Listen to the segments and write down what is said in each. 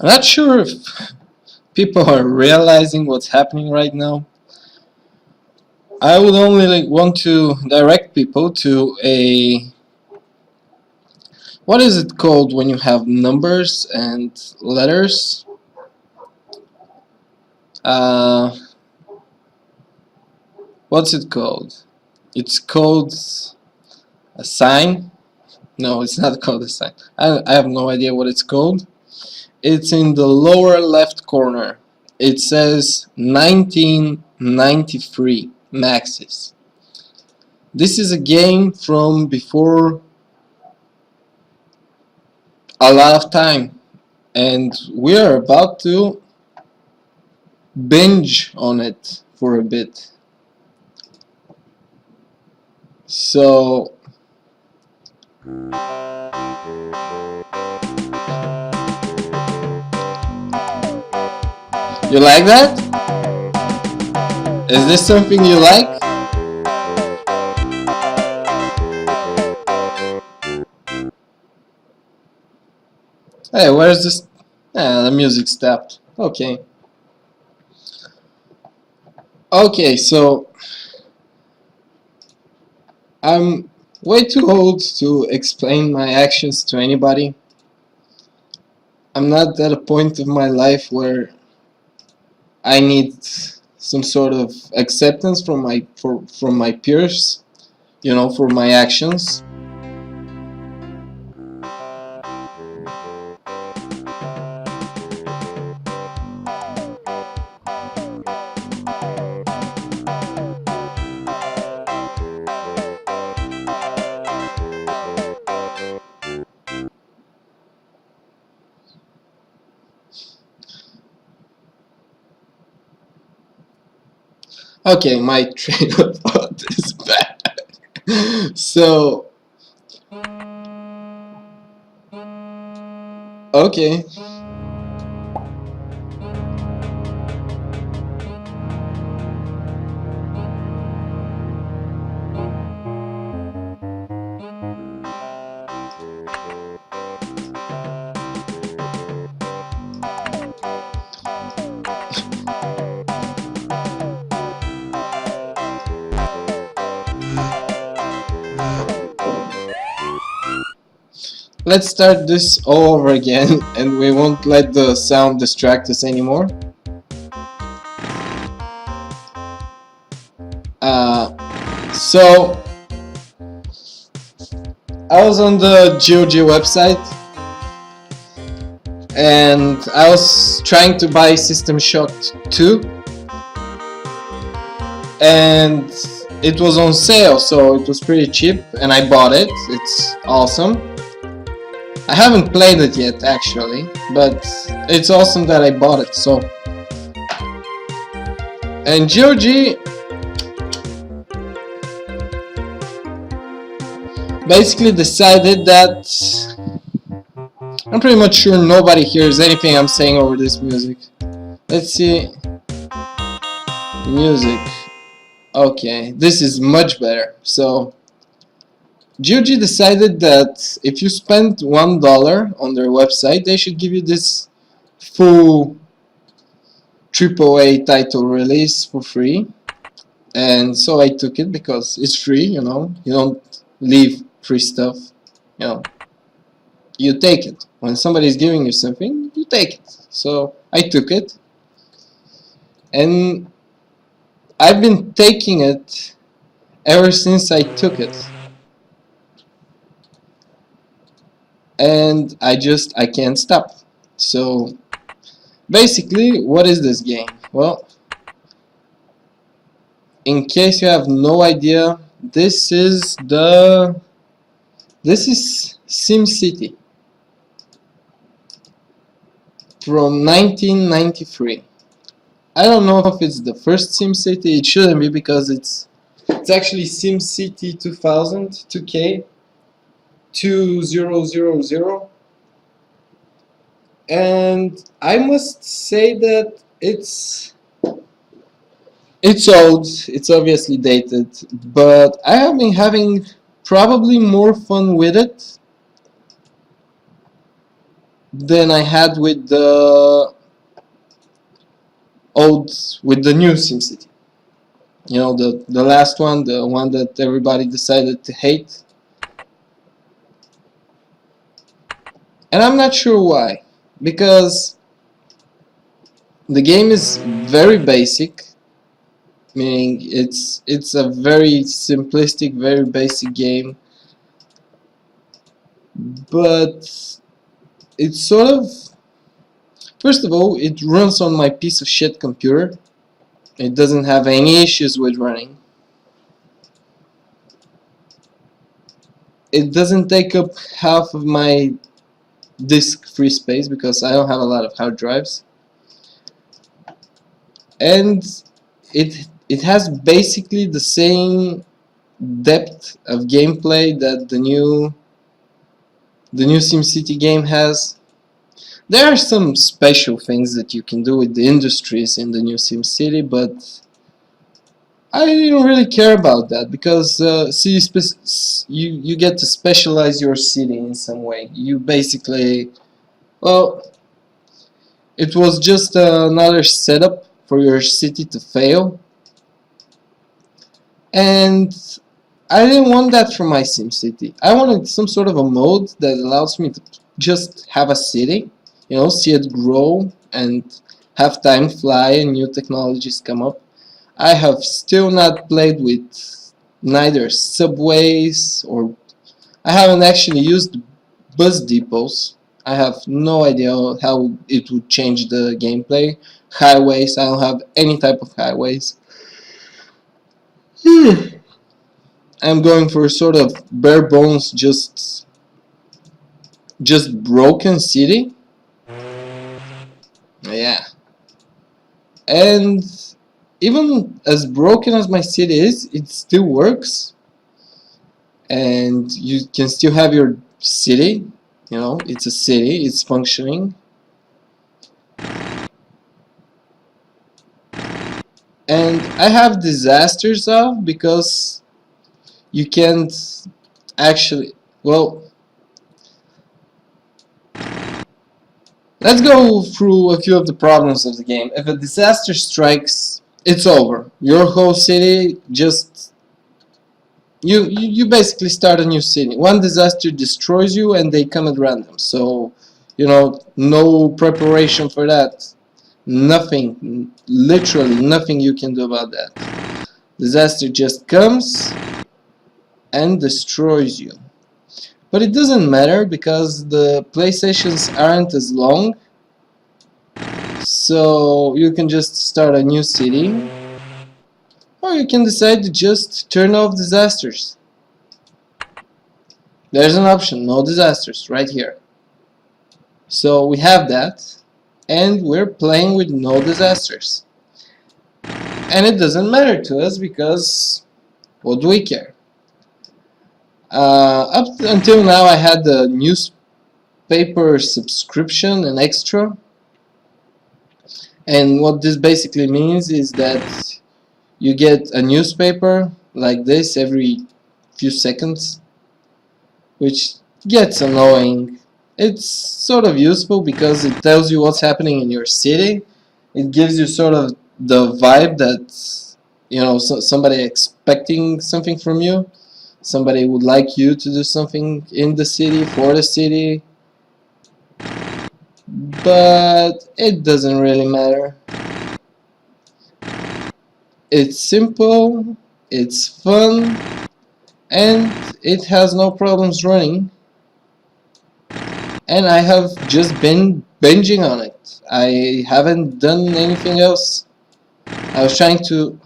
I'm not sure if people are realizing what's happening right now. I would only want to direct people to a, what is it called when you have numbers and letters? Uh, what's it called? It's called a sign? No, it's not called a sign. I have no idea what it's called. It's in the lower left corner. It says 1993 Maxis. This is a game from before a lot of time, and we are about to binge on it for a bit. So you like that? Is this something you like? Hey, where's this? The music stopped. Okay. Okay, so I'm way too old to explain my actions to anybody. I'm not at a point of my life where I need some sort of acceptance from my peers, you know, for my actions. Okay, my train of thought is back. So, okay. Let's start this all over again, and we won't let the sound distract us anymore. So I was on the GOG website, and I was trying to buy System Shock 2, and it was on sale, so it was pretty cheap, and I bought it. It's awesome. I haven't played it yet, actually, but it's awesome that I bought it. So, and GOG basically decided that I'm pretty much sure nobody hears anything I'm saying over this music. Let's see. Music. Okay, this is much better. So GOG decided that if you spend $1 on their website, they should give you this full AAA title release for free. And so I took it because it's free, you know. You don't leave free stuff, you know. You take it. When somebody is giving you something, you take it. So I took it. And I've been taking it ever since I took it. And I can't stop. So basically, what is this game? Well, in case you have no idea, this is SimCity from 1993. I don't know if it's the first SimCity. It shouldn't be, because it's actually SimCity 2000 2K 2000, and I must say that it's old, it's obviously dated, but I have been having probably more fun with it than I had with the new SimCity. You know, the last one, the one that everybody decided to hate. And I'm not sure why. Because the game is very basic, meaning it's a very simplistic, very basic game, but it's sort of, first of all, it runs on my piece of shit computer. It doesn't have any issues with running. It doesn't take up half of my disk free space because I don't have a lot of hard drives. And it has basically the same depth of gameplay that the new SimCity game has. There are some special things that you can do with the industries in the new SimCity, but I don't really care about that because you get to specialize your city in some way. You basically, well, it was just another setup for your city to fail, and I didn't want that for my SimCity. I wanted some sort of a mode that allows me to just have a city, you know, see it grow and have time fly and new technologies come up. I have still not played with neither subways or I haven't actually used bus depots. I have no idea how it would change the gameplay. Highways, I don't have any type of highways. I'm going for a sort of bare bones, just broken city. Yeah. And even as broken as my city is, it still works. And you can still have your city, you know, it's a city, it's functioning. And I have disasters off because you can't actually, well, let's go through a few of the problems of the game. If a disaster strikes, it's over. Your whole city just you basically start a new city. One disaster destroys you and they come at random. So, you know, no preparation for that. Nothing, literally nothing you can do about that. Disaster just comes and destroys you. But it doesn't matter because the play sessions aren't as long. So you can just start a new city. Or you can decide to just turn off disasters. There's an option, no disasters, right here. So we have that, and we're playing with no disasters. And it doesn't matter to us because what do we care? Up until now I had the newspaper subscription and extra. And what this basically means is that you get a newspaper like this every few seconds, which gets annoying. It's sort of useful because it tells you what's happening in your city. It gives you sort of the vibe that, you know, somebody expecting something from you. Somebody would like you to do something in the city, for the city. But it doesn't really matter. It's simple, it's fun, and it has no problems running. And I have just been binging on it. I haven't done anything else. I was trying to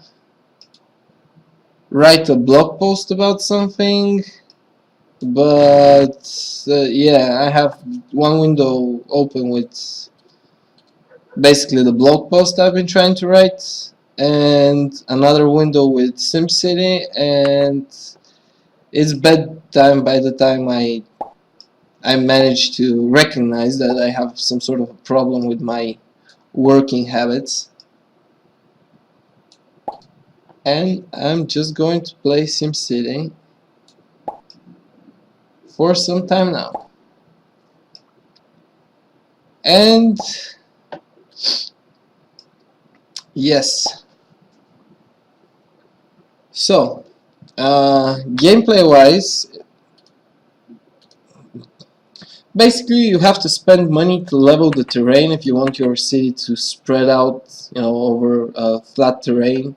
write a blog post about something, but yeah, I have one window open with basically the blog post I've been trying to write, and another window with SimCity, and it's bedtime by the time I managed to recognize that I have some sort of a problem with my working habits. And I'm just going to play SimCity for some time now. And yes, so gameplay wise, basically you have to spend money to level the terrain if you want your city to spread out, over flat terrain.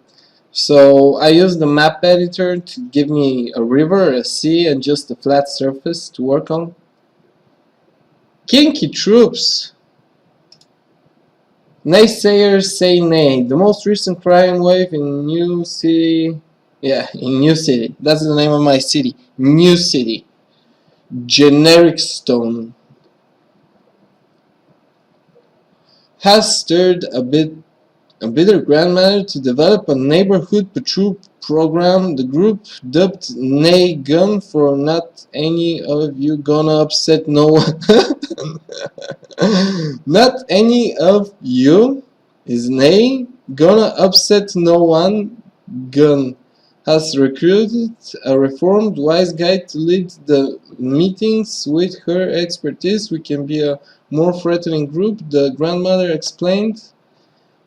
So I use the map editor to give me a river, a sea, and just a flat surface to work on. Kinky troops. Naysayers say nay. The most recent crime wave in New City. Yeah, in New City. That's the name of my city. New City. Generic Stone. Has stirred a bitter grandmother to develop a neighborhood patrol program. The group dubbed Nay Gun for not any of you gonna upset no one. Not any of you is Nay gonna upset no one. Gun has recruited a reformed wise guy to lead the meetings. With her expertise, we can be a more threatening group, the grandmother explained.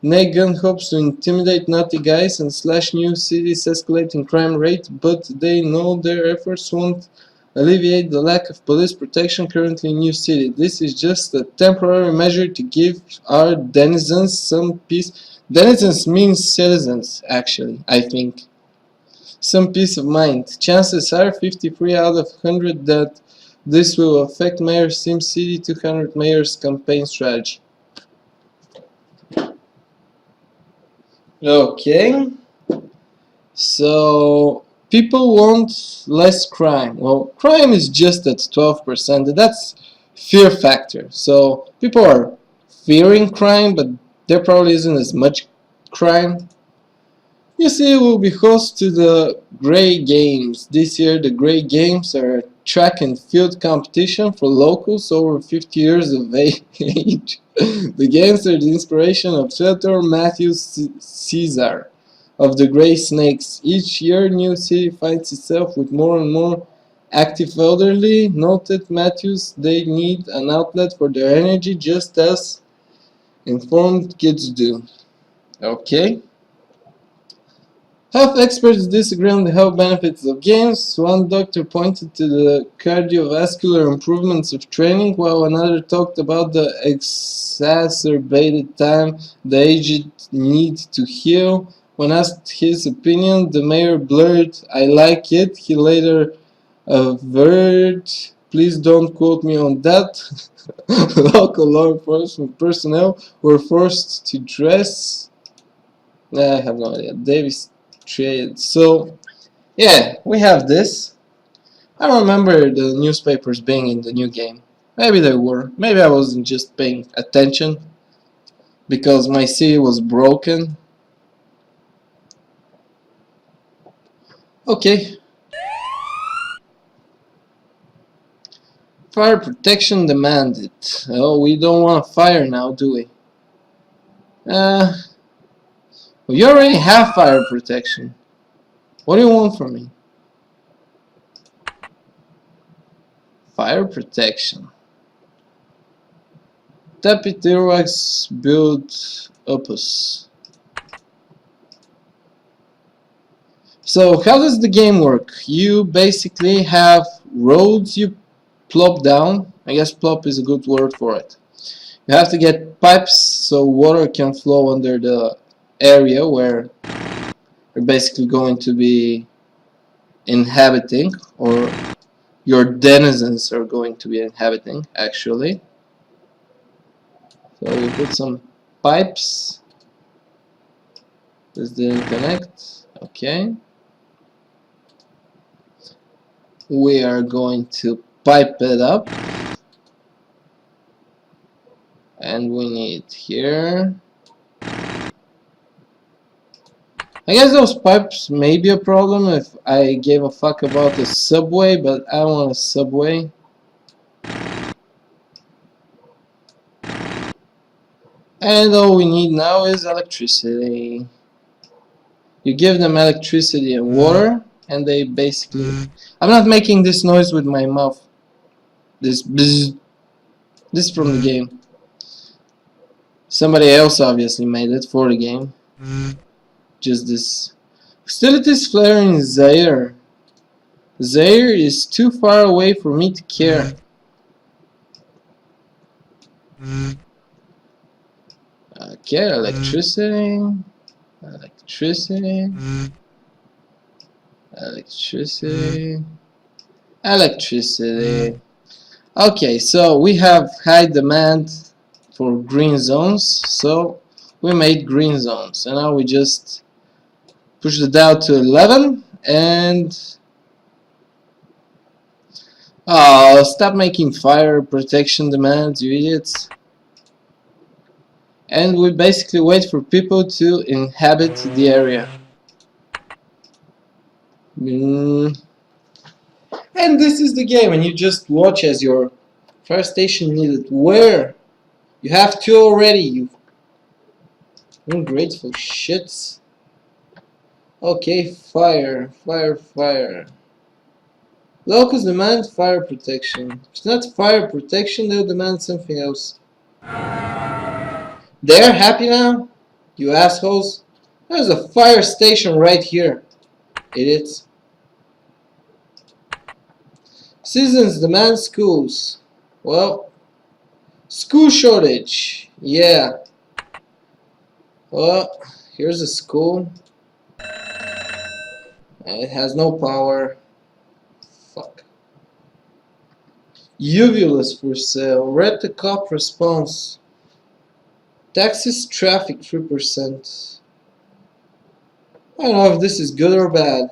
Negan hopes to intimidate naughty guys and slash New City's escalating crime rate, but they know their efforts won't alleviate the lack of police protection currently in New City. This is just a temporary measure to give our denizens some peace. Denizens means citizens, actually, I think. Some peace of mind. Chances are 53 out of 100 that this will affect Mayor SimCity 200 Mayor's campaign strategy. Okay, so people want less crime. Well, crime is just at 12%. That's fear factor. So people are fearing crime, but there probably isn't as much crime. You see, we'll be host to the Grey Games. This year, the Grey Games are a track and field competition for locals over 50 years of age. The games are the inspiration of Theodore Matthews Caesar of the Grey Snakes. Each year, New City finds itself with more and more active elderly. Noted Matthews, they need an outlet for their energy just as informed kids do. Okay. Health experts disagree on the health benefits of games. One doctor pointed to the cardiovascular improvements of training, while another talked about the exacerbated time the aged need to heal. When asked his opinion, the mayor blurted, "I like it." He later averred, "Please don't quote me on that." Local law enforcement personnel were forced to dress. I have no idea. Davis trade. So, yeah, we have this. I don't remember the newspapers being in the new game. Maybe they were. Maybe I wasn't just paying attention because my city was broken. Okay. Fire protection demanded. Oh, we don't want fire now, do we? Well, you already have fire protection. What do you want from me? Fire protection. Deputy Wax build opus. So how does the game work? You basically have roads you plop down. I guess plop is a good word for it. You have to get pipes so water can flow under the area where you're basically going to be inhabiting, or your denizens are going to be inhabiting, actually. So we put some pipes. This didn't connect. Okay. We are going to pipe it up. And we need here. I guess those pipes may be a problem if I gave a fuck about the subway, but I want a subway. And all we need now is electricity. You give them electricity and water, and they basically... I'm not making this noise with my mouth. This bzz. This is from the game. Somebody else obviously made it for the game. Just this. Hostilities flare in Zaire. Zaire is too far away for me to care. Okay, electricity. Electricity. Electricity. Electricity. Okay, so we have high demand for green zones, so we made green zones, and now we just push the Dow to 11 and oh, stop making fire protection demands, you idiots. And we basically wait for people to inhabit the area. And this is the game, and you just watch as your fire station needed. Where? You have two already, you ungrateful shits. Okay, fire, fire, fire. Locals demand fire protection. If it's not fire protection, they'll demand something else. They're happy now? You assholes? There's a fire station right here. Idiots. Citizens demand schools. Well, school shortage. Yeah. Well, here's a school. It has no power. Fuck. Uvulus for sale. Red the cop response. Taxis traffic 3%. I don't know if this is good or bad.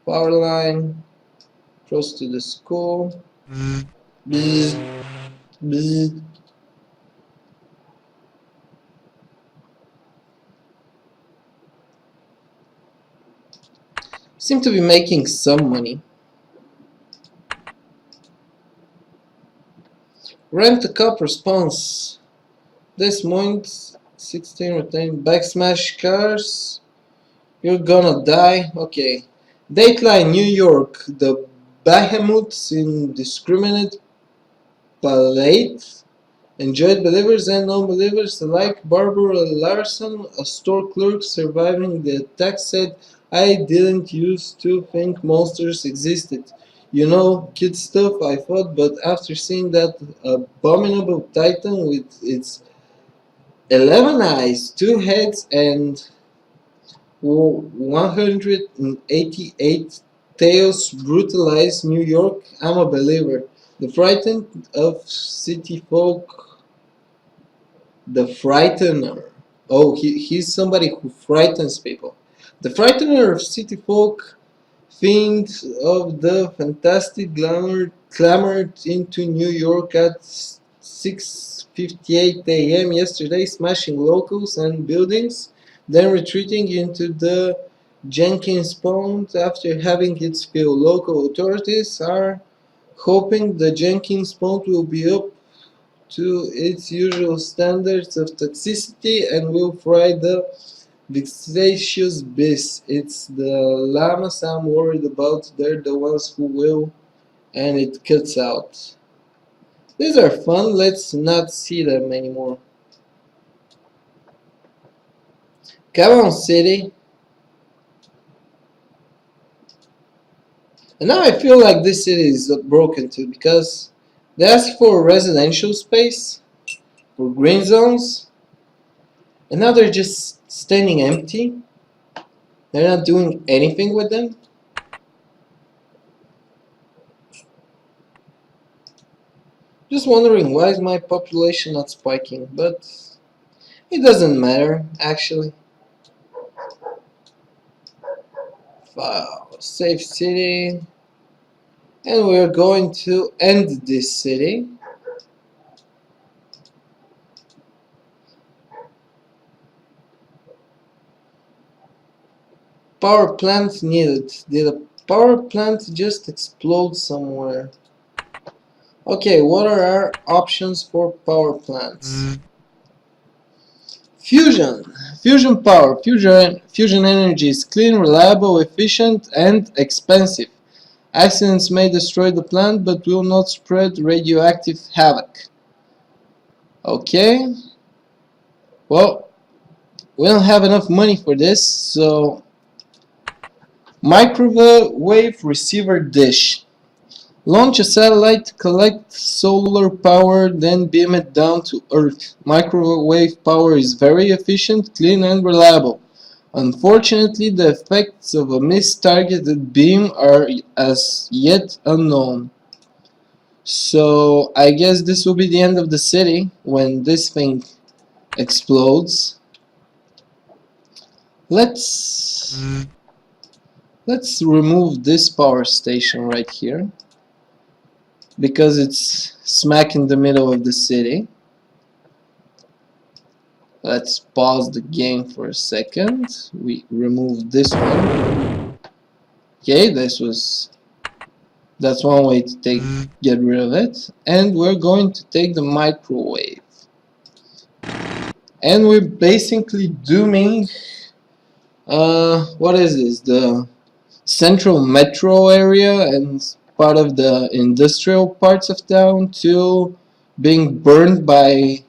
Power line. Close to the school. Bzz. Bzz. Seem to be making some money. Rent a cop response. This month 16 retain backsmash cars. You're gonna die. Okay. Dateline New York. The behemoths indiscriminate palate enjoyed believers and non-believers alike. Barbara Larson, a store clerk surviving the attack, said, "I didn't used to think monsters existed. You know, kid stuff, I thought, but after seeing that abominable titan with its 11 eyes, 2 heads, and 188 tails brutalize New York, I'm a believer. The frightened of city folk, the frightener. Oh, he's somebody who frightens people. The frightener of city folk, fiend of the fantastic glamour, clambered into New York at 6:58 a.m. yesterday, smashing locals and buildings, then retreating into the Jenkins Pond after having its fill. Local authorities are hoping the Jenkins Pond will be up to its usual standards of toxicity and will fry the vexatious beast. It's the llamas I'm worried about. They're the ones who will. And it cuts out. These are fun. Let's not see them anymore. Come on, city. And now I feel like this city is broken too, because they asked for residential space, for green zones, and now they're just standing empty. They're not doing anything with them. Just wondering why is my population not spiking, but it doesn't matter actually. Wow, save city. And we're going to end this city. Power plant needed. Did a power plant just explode somewhere? Okay, what are our options for power plants? Fusion. Fusion power. Fusion energy is clean, reliable, efficient, and expensive. Accidents may destroy the plant, but will not spread radioactive havoc. Okay, well, we don't have enough money for this, so microwave receiver dish. Launch a satellite to collect solar power, then beam it down to Earth. Microwave power is very efficient, clean, and reliable. Unfortunately, the effects of a mistargeted beam are as yet unknown. So I guess this will be the end of the city when this thing explodes. Let's let's remove this power station right here because it's smack in the middle of the city. Let's pause the game for a second. We remove this one. Okay, that's one way to get rid of it. And we're going to take the microwave. And we're basically dooming what is this? The central metro area and part of the industrial parts of town to being burned by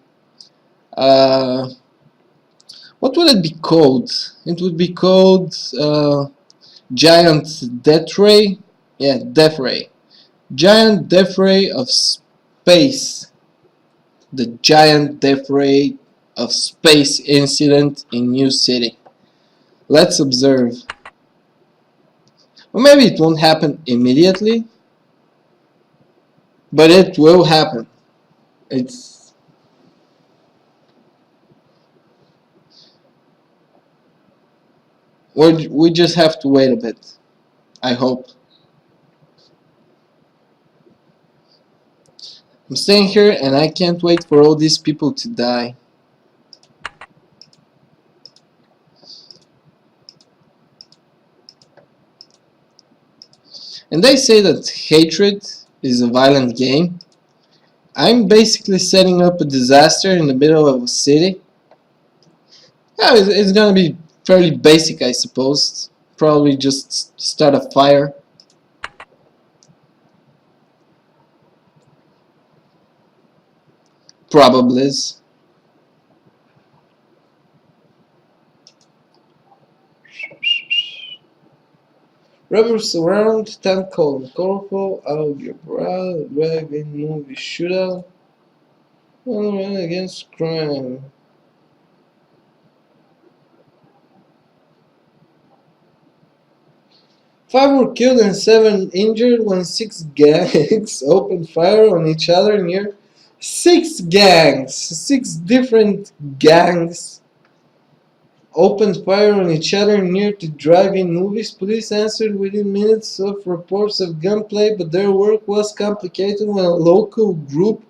what would it be called? It would be called giant death ray. Yeah, death ray. Giant death ray of space. The giant death ray of space incident in New City. Let's observe. Or maybe it won't happen immediately, but it will happen. It's we just have to wait a bit. I hope. I'm staying here and I can't wait for all these people to die. And they say that hatred is a violent game. I'm basically setting up a disaster in the middle of a city. Yeah, it's gonna be fairly basic, I suppose. Probably just start a fire. Probably is. Rubber surround, tank column, colorful, algebra, drive-in movie shootout. Run against crime. Five were killed and 7 injured when 6 gangs opened fire on each other near 6 gangs, 6 different gangs opened fire on each other near to drive-in movies. Police answered within minutes of reports of gunplay, but their work was complicated when a local group,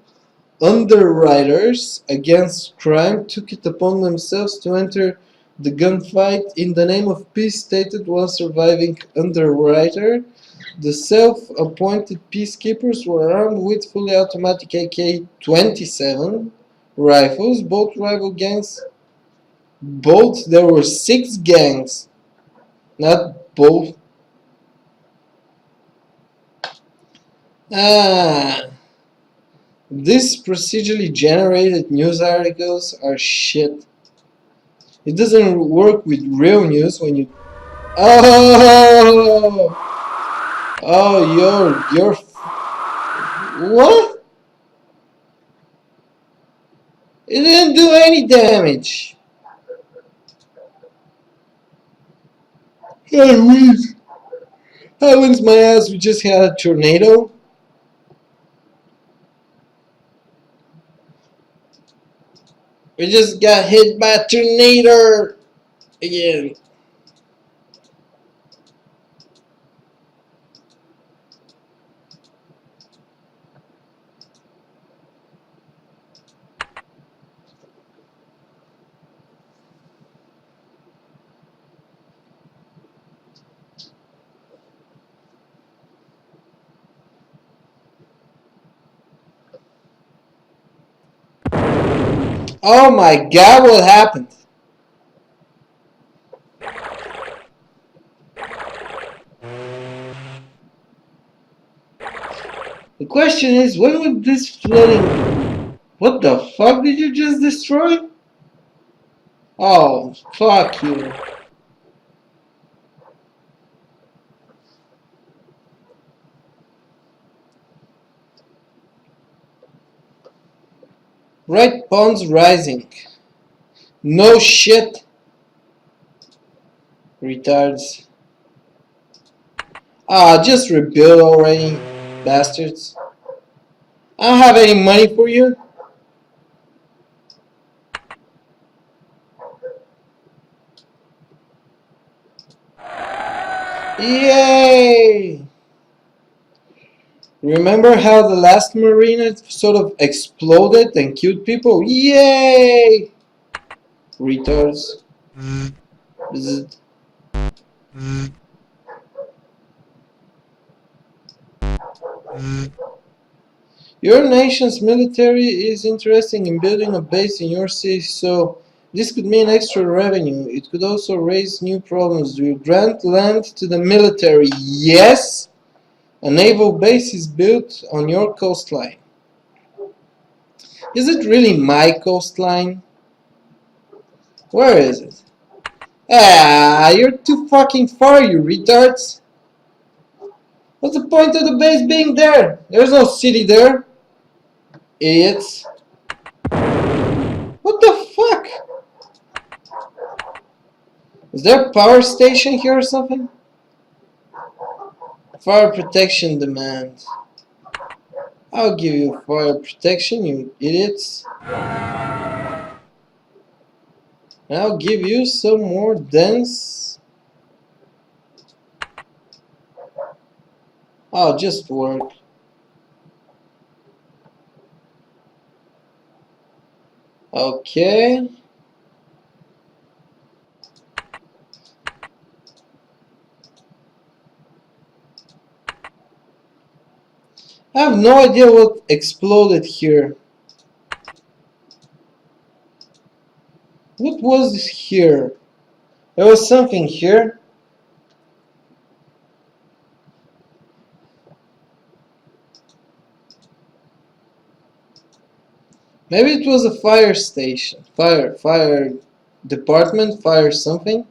Underwriters Against Crime, took it upon themselves to enter the gunfight in the name of peace, stated one surviving underwriter. The self-appointed peacekeepers were armed with fully automatic AK-27 rifles. There were 6 gangs, not both. These procedurally generated news articles are shit. It doesn't work with real news when you... Oh! Oh, you're... What? It didn't do any damage. Heavens my ass, we just had a tornado. We just got hit by a tornado again. Oh my god, what happened? The question is, when would this flooding What the fuck did you just destroy? Oh, fuck you. Right pawns rising. No shit. Retards. Ah, just rebuild already, bastards. I don't have any money for you. Yay! Remember how the last marina sort of exploded and killed people? Yay! Retards. Bzz. Your nation's military is interested in building a base in your city, so this could mean extra revenue. It could also raise new problems. Do you grant land to the military? Yes! A naval base is built on your coastline. Is it really my coastline? Where is it? Ah, you're too fucking far, you retards! What's the point of the base being there? There's no city there. Idiots. What the fuck? Is there a power station here or something? Fire protection demand. I'll give you fire protection, you idiots. And I'll give you some more dense. I'll just work. Okay. I have no idea what exploded here. What was here? There was something here. Maybe it was a fire station. Fire department, fire something.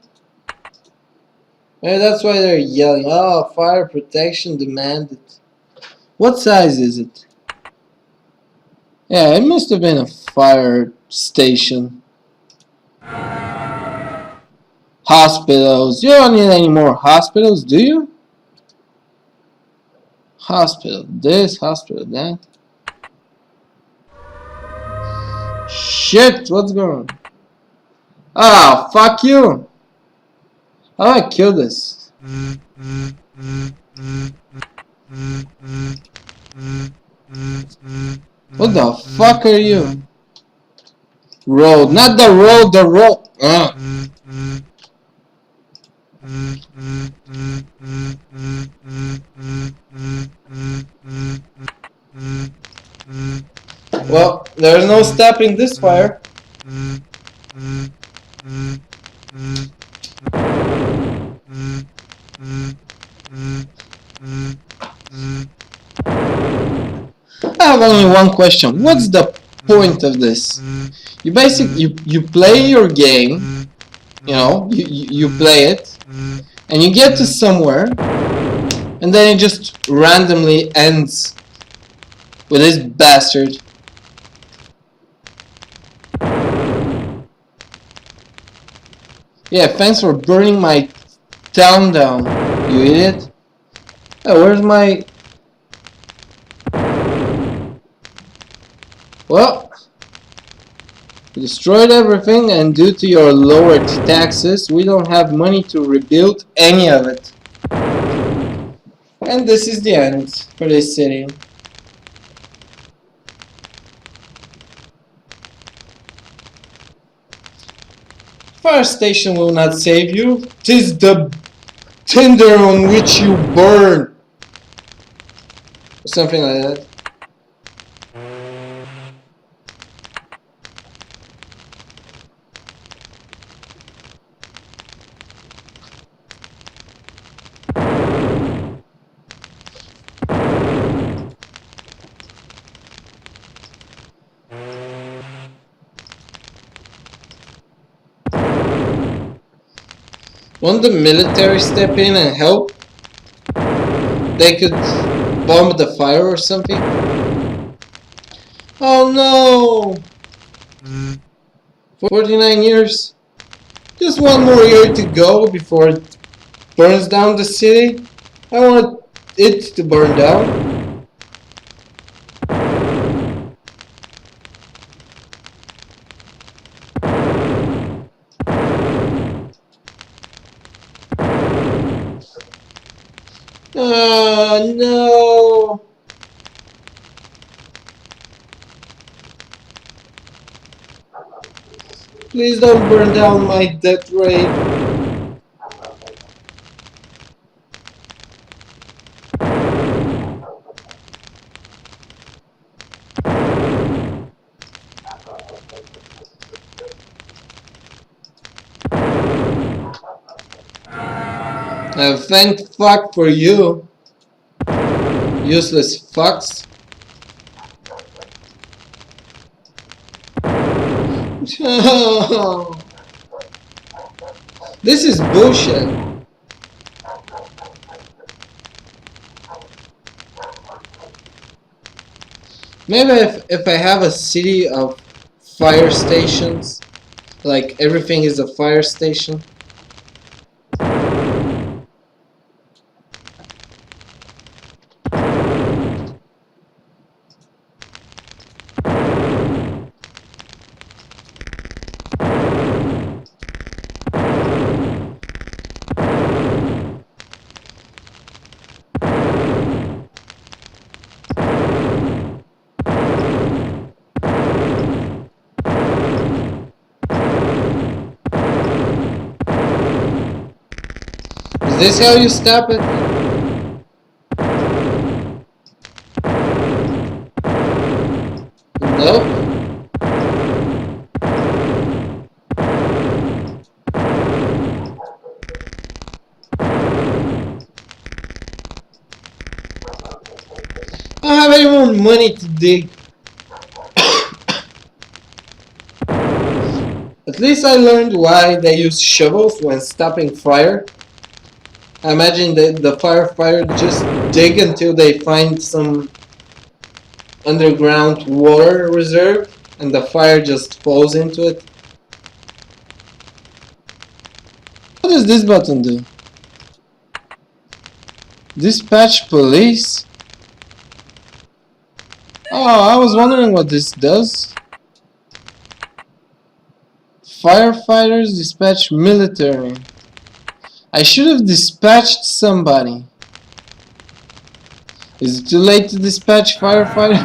Maybe that's why they're yelling. Oh, fire protection demanded. What size is it? Yeah, it must have been a fire station. Hospitals. You don't need any more hospitals, do you? Hospital. This, hospital, that. Shit, what's going on? Ah, fuck you! How do I kill this? What the fuck are you? Road, not the road, the road. Well, there's no stopping this fire. I have only one question. What's the point of this? You basically you play your game, you know, you play it, and you get to somewhere, and then it just randomly ends with this bastard. Yeah, thanks for burning my town down, you idiot. Oh, where's my... Well, you destroyed everything, and due to your lowered taxes, we don't have money to rebuild any of it. And this is the end for this city. Fire station will not save you. 'Tis the tinder on which you burn. Or something like that. Won't the military step in and help? They could bomb the fire or something? Oh no! 49 years? Just one more year to go before it burns down the city? I want it to burn down. No! Please don't burn down my death ray. Thank fuck for you. Useless fucks. This is bullshit. Maybe if I have a city of fire stations, like everything is a fire station. Is this how you stop it? Nope. I don't have any more money to dig. At least I learned why they use shovels when stopping fire. I imagine that the firefighter just dig until they find some underground water reserve and the fire just falls into it. What does this button do? Dispatch police? Oh, I was wondering what this does. Firefighters dispatch military. I should have dispatched somebody. Is it too late to dispatch firefighter?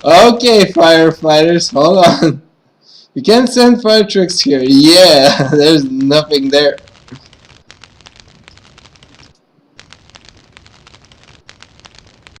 Okay, firefighters, hold on. You can't send fire trucks here. Yeah, there's nothing there.